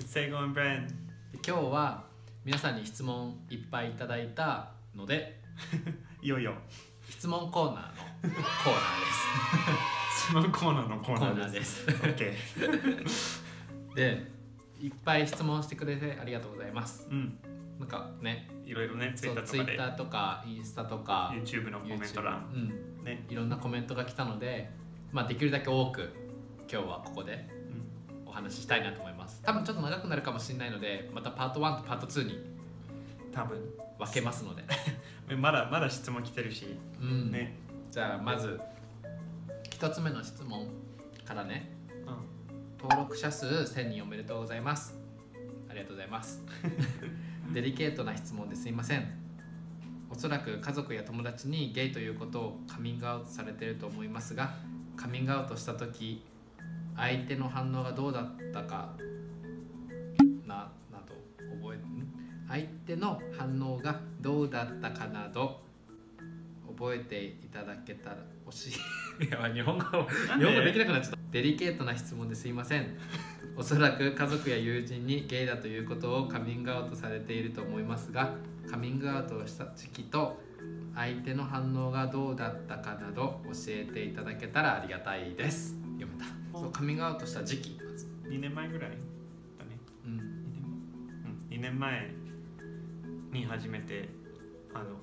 Say going Brand。今日は皆さんに質問いっぱいいただいたのでいよいよ質問コーナーのコーナー質問コーナーのコーナーです。OK で、いっぱい質問してくれてありがとうございます。なんかね、いろいろね、ツイッターとかインスタとか YouTube のコメント欄、ね、いろんなコメントが来たので、できるだけ多く今日はここでお話ししたいなと思います。多分ちょっと長くなるかもしれないので、またパート1とパート2に多分分けますのでまだ質問来てるし、ね、じゃあまず1つ目の質問からね、登録者数1000人おめでとうございます。ありがとうございますデリケートな質問ですいません。おそらく家族や友達にゲイということをカミングアウトされていると思いますが、カミングアウトした時相手の反応がどうだったかなど相手の反応がどうだったかなど覚えていただけたら欲しいいや日本語できなくなっちゃった。デリケートな質問ですいません。おそらく家族や友人にゲイだということをカミングアウトされていると思いますが、カミングアウトをした時期と相手の反応がどうだったかなど教えていただけたらありがたいです。読めた。そう、カミングアウトした時期2年前ぐらいだね。2年前に初めて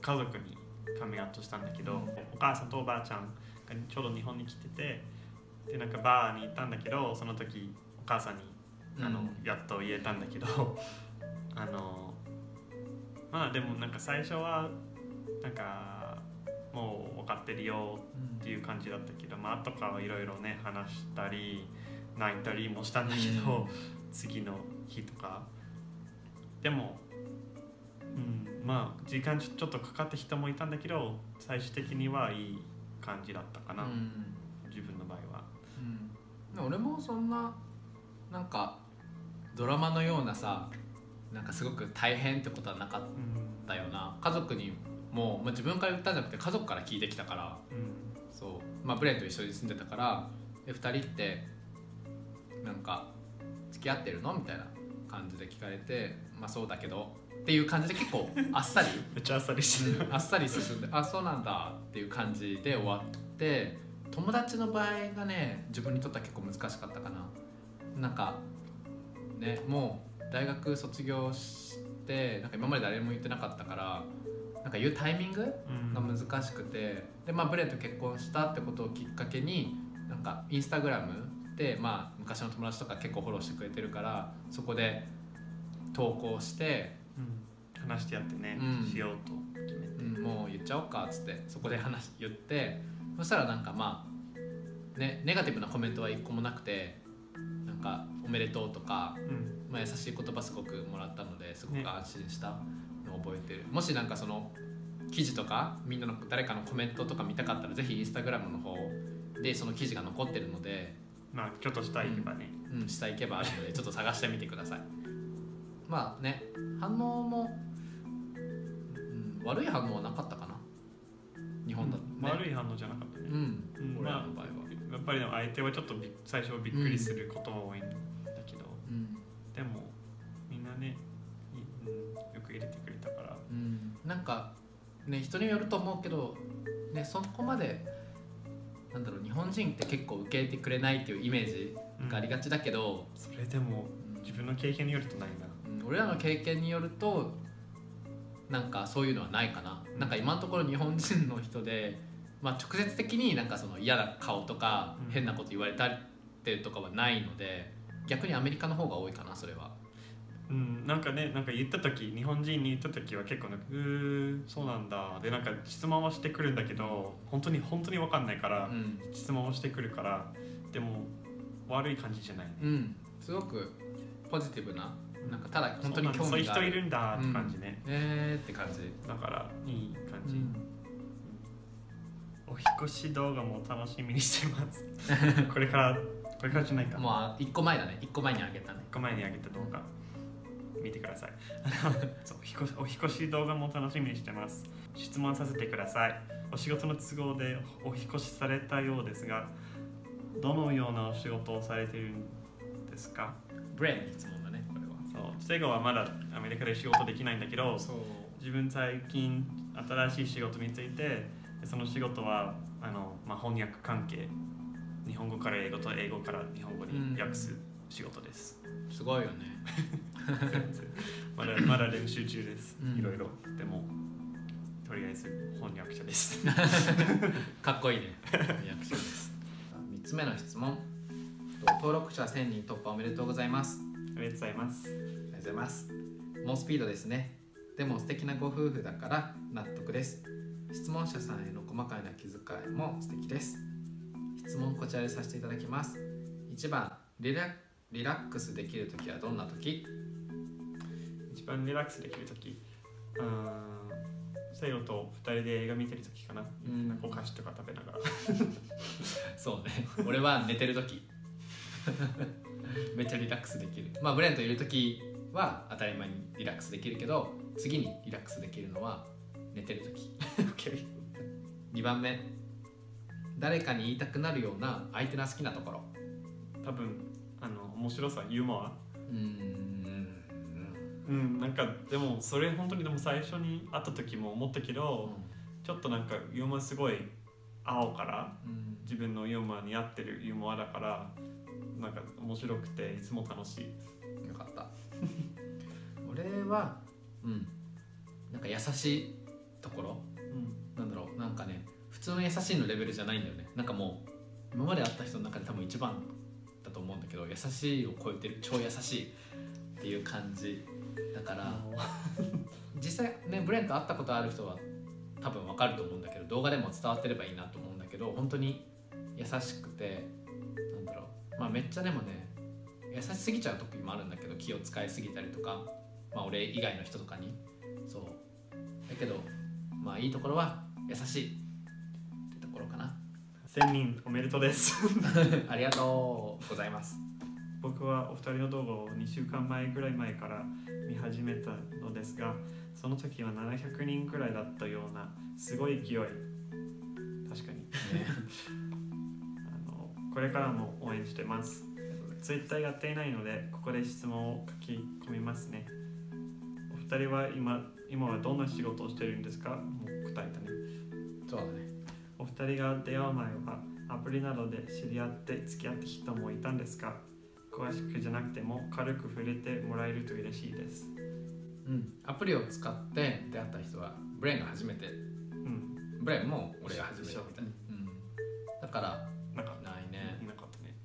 家族にカミングアウトしたんだけど、お母さんとおばあちゃんがちょうど日本に来てて、でなんかバーに行ったんだけど、その時お母さんにやっと言えたんだけどでもなんか最初はなんかもう分かってるよっていう感じだったけど、後からいろいろね話したり泣いたりもしたんだけど、次の日とかでも時間ちょっとかかった人もいたんだけど、最終的にはいい感じだったかな、自分の場合は。俺もそんななんかドラマのようなさ、なんかすごく大変ってことはなかったよな。家族にも、自分から言ったんじゃなくて家族から聞いてきたから、そう、ブレンと一緒に住んでたから、で2人ってなんか付き合ってるのみたいな感じで聞かれて、そうだけどっていう感じで結構あっさりめっちゃあっさりしてるあっさり進んで、あ、そうなんだっていう感じで終わって、友達の場合がね、自分にとっては結構難しかったかな。なんかね、もう大学卒業してなんか今まで誰も言ってなかったから、なんか言うタイミングが難しくて、でブレンと結婚したってことをきっかけに、なんかインスタグラムで昔の友達とか結構フォローしてくれてるから、そこで投稿して、話してやってね、しようと決めて、もう言っちゃおうかっつってそこで言って、そしたらなんかネガティブなコメントは一個もなくて、なんかおめでとうとか、優しい言葉すごくもらったので、すごく安心したのを覚えてる。もしなんかその記事とかみんなの誰かのコメントとか見たかったら、ぜひインスタグラムの方でその記事が残ってるので、ちょっと下行けばね、下行けばあるのでちょっと探してみてください。反応も、悪い反応はなかったかな、日本だと、悪い反応じゃなかったね。俺らの場合はやっぱりでも相手はちょっと最初びっくりすることも多いんだけど、でもみんなね、よく入れてくれたから、なんかね、人によると思うけどね、そこまで日本人って結構受け入れてくれないっていうイメージがありがちだけど、それでも自分の経験によるとないな。俺らの経験によるとなんかそういうのはないかな。なんか今のところ日本人の人で、直接的になんかその嫌な顔とか変なこと言われたりってとかはないので、逆にアメリカの方が多いかな、それは。なんかね、なんか言った時、日本人に言った時は結構そうなんだで、なんか質問はしてくるんだけど、本当に分かんないから、質問をしてくるから、でも悪い感じじゃない、すごくポジティブな、なんかただ本当に興味がある、そういう人いるんだって感じね、って感じだからいい感じ、お引越し動画も楽しみにしてますこれからじゃないか、もう1個前だね、1個前にあげたね、1個前にあげた動画見てくださいそう、お引越し動画も楽しみにしてます。質問させてください。お仕事の都合でお引越しされたようですが、どのようなお仕事をされているんですか？ブレンの質問だね、これは。そうセゴはまだアメリカで仕事できないんだけど、自分最近新しい仕事について、その仕事は翻訳関係、日本語から英語と英語から日本語に訳す仕事です。すごいよね。まだ練習中です。いろいろ。でもとりあえず翻訳者です。かっこいいね。翻訳者です。3つ目の質問。登録者1000人突破おめでとうございます。ありがとうございます。ありがとうございます。猛スピードですね。でも素敵なご夫婦だから納得です。質問者さんへの細かな気遣いも素敵です。質問こちらでさせていただきます。1番、リラックスできるときはどんなとき？一番リラックスできるとき、セイロと2人で映画見てるときかな。なんかお菓子とか食べながら。そうね。俺は寝てるとき。めっちゃリラックスできる。まあブレンといるときは当たり前にリラックスできるけど、次にリラックスできるのは寝てるとき。2番目、誰かに言いたくなるような相手の好きなところ。多分面白さ、ユーモア。なんかでもそれ本当にでも最初に会った時も思ったけど、ちょっとなんかユーモアすごい青から、自分のユーモアに合ってるユーモアだからなんか面白くていつも楽しい。よかった。俺はなんか優しいところ、なんだろう、なんかね、普通の優しいのレベルじゃないんだよね。なんかもう今まで会った人の中で多分一番だと思うんだけど、優しいを超えてる、超優しいっていう感じだから実際ね、ブレンと会ったことある人は多分分かると思うんだけど、動画でも伝わってればいいなと思うんだけど、本当に優しくて、なんだろう、まあめっちゃでもね、優しすぎちゃう時もあるんだけど、気を使いすぎたりとか、まあ俺以外の人とかに、そうだけど、まあいいところは優しいってところかな。1000人おめでとうです。ありがとうございます。僕はお二人の動画を2週間前ぐらい前から見始めたのですが、その時は700人くらいだったような、すごい勢い。確かに、ね、これからも応援してます。ツイッターやっていないので、ここで質問を書き込みますね。お二人は今はどんな仕事をしてるんですか？もう答えたね。そうだね。お二人が出会う前はアプリなどで知り合って付き合った人もいたんですか？詳しくじゃなくても軽く触れてもらえると嬉しいです。アプリを使って出会った人はブレンが初めて、ブレンも俺が初めてみたいな、だからないね。いなかったね。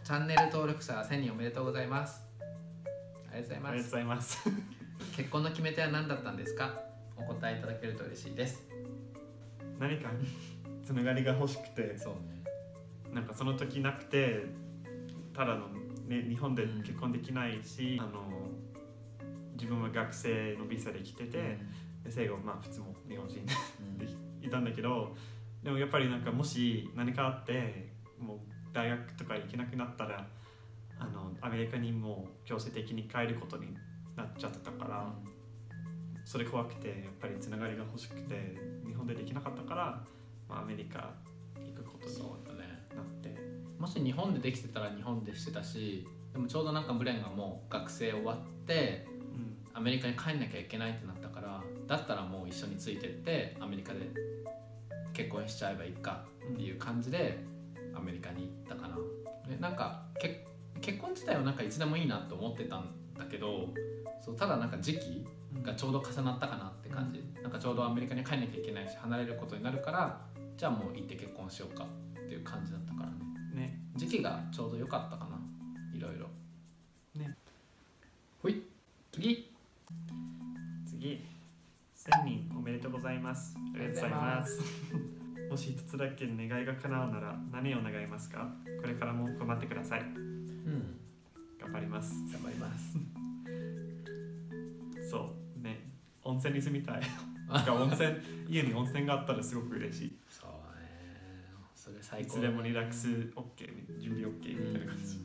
チャンネル登録者1000人おめでとうございます。ありがとうございます。結婚の決め手は何だったんですか？お答えいただけると嬉しいです。何かつながりが欲しくて、そうね、なんかその時なくて、ただの、ね、日本で結婚できないし、自分は学生のビザで来てて、生後普通も日本人でいたんだけど、でもやっぱりなんかもし何かあってもう大学とか行けなくなったら、アメリカにもう強制的に帰ることになっちゃってたから、それ怖くてやっぱりつながりが欲しくて日本でできなかったから、アメリカ行くことになって、もし日本でできてたら日本でしてたし、でもちょうどなんかブレンがもう学生終わって、アメリカに帰んなきゃいけないってなったから、だったらもう一緒についてってアメリカで結婚しちゃえばいいかっていう感じでアメリカに行ったかな。でなんか結婚自体はなんかいつでもいいなと思ってたんだけど、そうただなんか時期がちょうど重なったかなって感じ、なんかちょうどアメリカに帰んなきゃいけないし離れることになるから、じゃあもう行って結婚しようかっていう感じだったからね。時期がちょうど良かったかな、いろいろね。ほい、次1000人おめでとうござざいます。ありがとうございます。もし一つだけ願いが叶うなら何を願いますか？これからも頑張ってください。頑張ります。頑張ります。そうね、温泉に住みたい。家に温泉があったらすごく嬉しい。そうね、それ最高。いつでもリラックス OK、準備 OK みたいな感じ。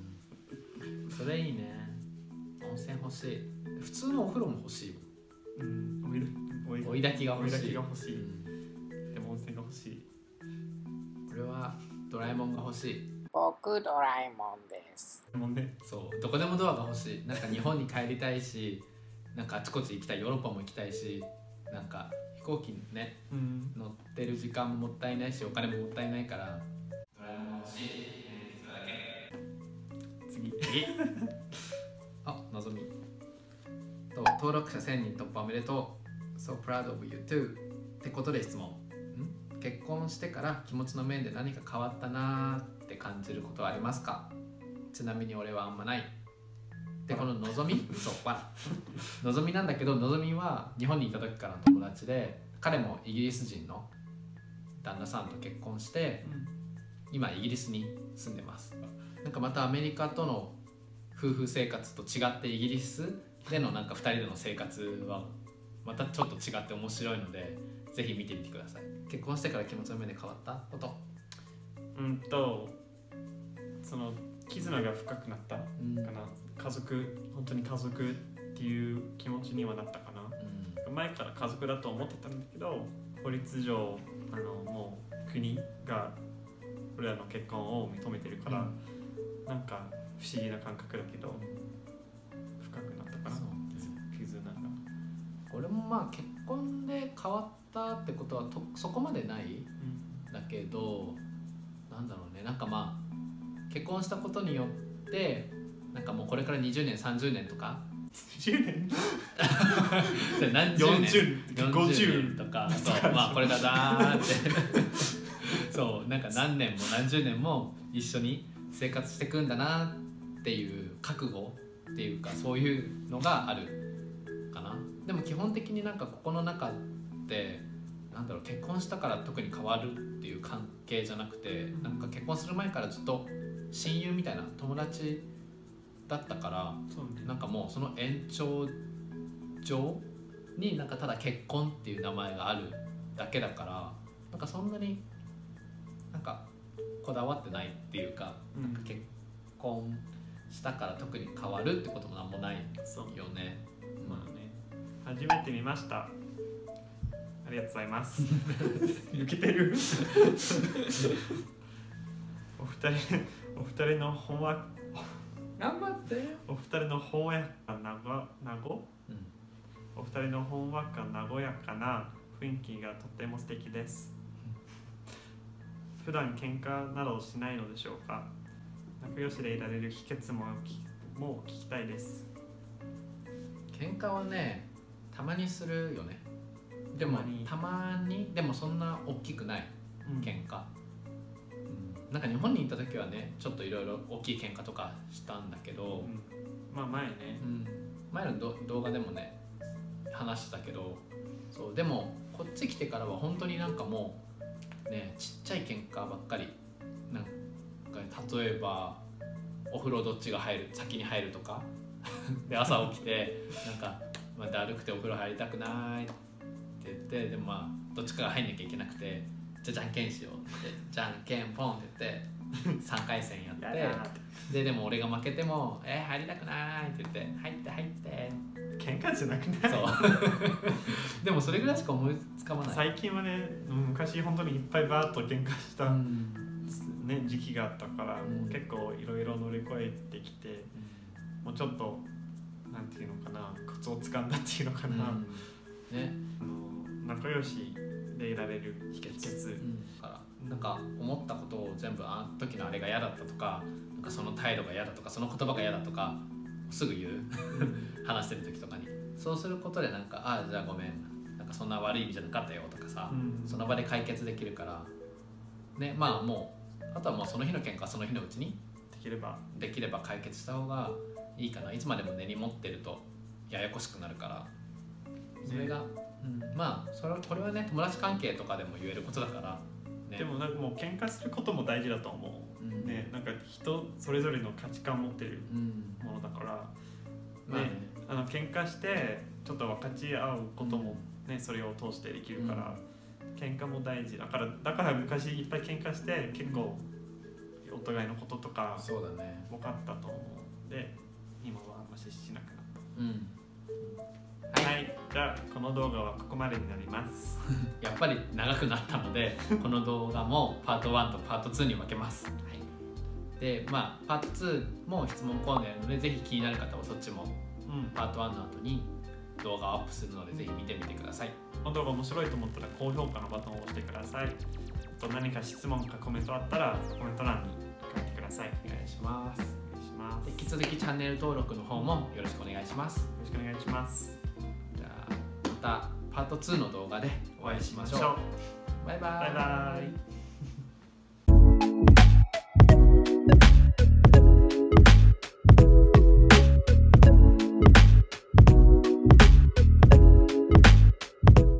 それいいね。温泉欲しい。普通のお風呂も欲しい。追い炊きが欲しい。でも温泉が欲しい。俺はドラえもんが欲しい。僕ドラえもんです。もんね。そうどこでもドアが欲しい。なんか日本に帰りたいし、なんかあちこち行きたい、ヨーロッパも行きたいし、なんか飛行機にね、乗ってる時間ももったいないし、お金ももったいないからドラえもん欲しい。それだけ。次あ、のぞみと登録者1000人突破おめでとう。 So proud of you too ってことで質問。結婚してから気持ちの面で何か変わったなーって感じることはありますか？ちなみに俺はあんまない。でこののぞみそうのぞみなんだけど、のぞみは日本にいた時からの友達で、彼もイギリス人の旦那さんと結婚して、今イギリスに住んでます。なんかまたアメリカとの夫婦生活と違って、イギリスでのなんか2人での生活はまたちょっと違って面白いので、ぜひ見てみてください。結婚してから気持ちの面で変わったこと。その絆が深くなったかな、家族、本当に家族っていう気持ちにはなったかな、前から家族だと思ってたんだけど、法律上もう国が俺らの結婚を認めてるから、なんか不思議な感覚だけど、深くなったかな、絆が。俺もまあ結婚で変わったってことはそこまでない、だけどなんだろうね、なんかまあ結婚したことによってなんかもうこれから20年30年とか10年何十年40とか、そうまあこれからだーってそうなんか何年も何十年も一緒に生活していくんだなっていう覚悟っていうか、そういうのがあるかな。でも基本的になんかここの中ってなんだろう、結婚したから特に変わるっていう関係じゃなくて、なんか結婚する前からずっと親友みたいな友達だったから、なんかもうその延長上になんかただ結婚っていう名前があるだけだから、なんかそんなになんかこだわってないっていうか、なんか結婚したから特に変わるってこともなんもないよね。まあね、初めて見ました。ありがとうございます。受けてる。お二人のほんわ頑張ってお二人のほんわかお二人のほんわか和やかな雰囲気がとても素敵です。普段喧嘩などしないのでしょうか？仲良しでいられる秘訣も聞きたいです。喧嘩はね、たまにするよね。でもたまに、でもそんな大きくない喧嘩、なんか日本に行った時はね、ちょっといろいろ大きい喧嘩とかしたんだけど、まあ前ね、前の動画でもね話したけど、そうでもこっち来てからは本当になんかもうね、ちっちゃい喧嘩ばっかり。なんか例えばお風呂どっちが先に入るとかで朝起きてなんか、だるくてお風呂入りたくないって言って、でもまあどっちかが入んなきゃいけなくて、じゃんけんしようってじゃんけんポンって言って3回戦やってでも俺が負けても入りたくないって言って入って喧嘩じゃなくない？そうでもそれぐらいしか思いつかまない。最近はね、昔本当にいっぱいバーッと喧嘩した、時期があったから、結構いろいろ乗り越えてきて、もうちょっとなんていうのかな、コツをつかんだっていうのかな、ね、仲良しでいられる秘訣、なんか思ったことを全部あの時のあれが嫌だったとか、なんかその態度が嫌だとか、その言葉が嫌だとかすぐ言う話してる時とかに、そうすることでなんかじゃあごめん、なんかそんな悪い意味じゃなかったよとかさ、その場で解決できるからね。まあもうあとはもうその日の喧嘩はその日のうちにできれば解決した方がいいかな。いつまでも根に持ってるとややこしくなるから、それが、まあこれはね友達関係とかでも言えることだからね。でもなんかもう喧嘩することも大事だと思う、ね、なんか人それぞれの価値観を持ってるものだから、喧嘩してちょっと分かち合うこともね、それを通してできるから、喧嘩も大事だから昔いっぱい喧嘩して結構お互いのこととかそうだね分かったと思うで、今はあんましなくなった。はい、じゃあこの動画はここまでになりますやっぱり長くなったのでこの動画もパート1とパート2に分けます。でまあパート2も質問コーナーやるので、ぜひ気になる方はそっちもパート1の後に動画をアップするので、ぜひ見てみてください。この動画面白いと思ったら高評価のボタンを押してください。あと何か質問かコメントあったらコメント欄に書いてください。お願いします。お願いします。引き続きチャンネル登録の方もよろしくお願いします。よろしくお願いします。じゃあまたパート2の動画でお会いしましょう。バイバイ。バイバイ。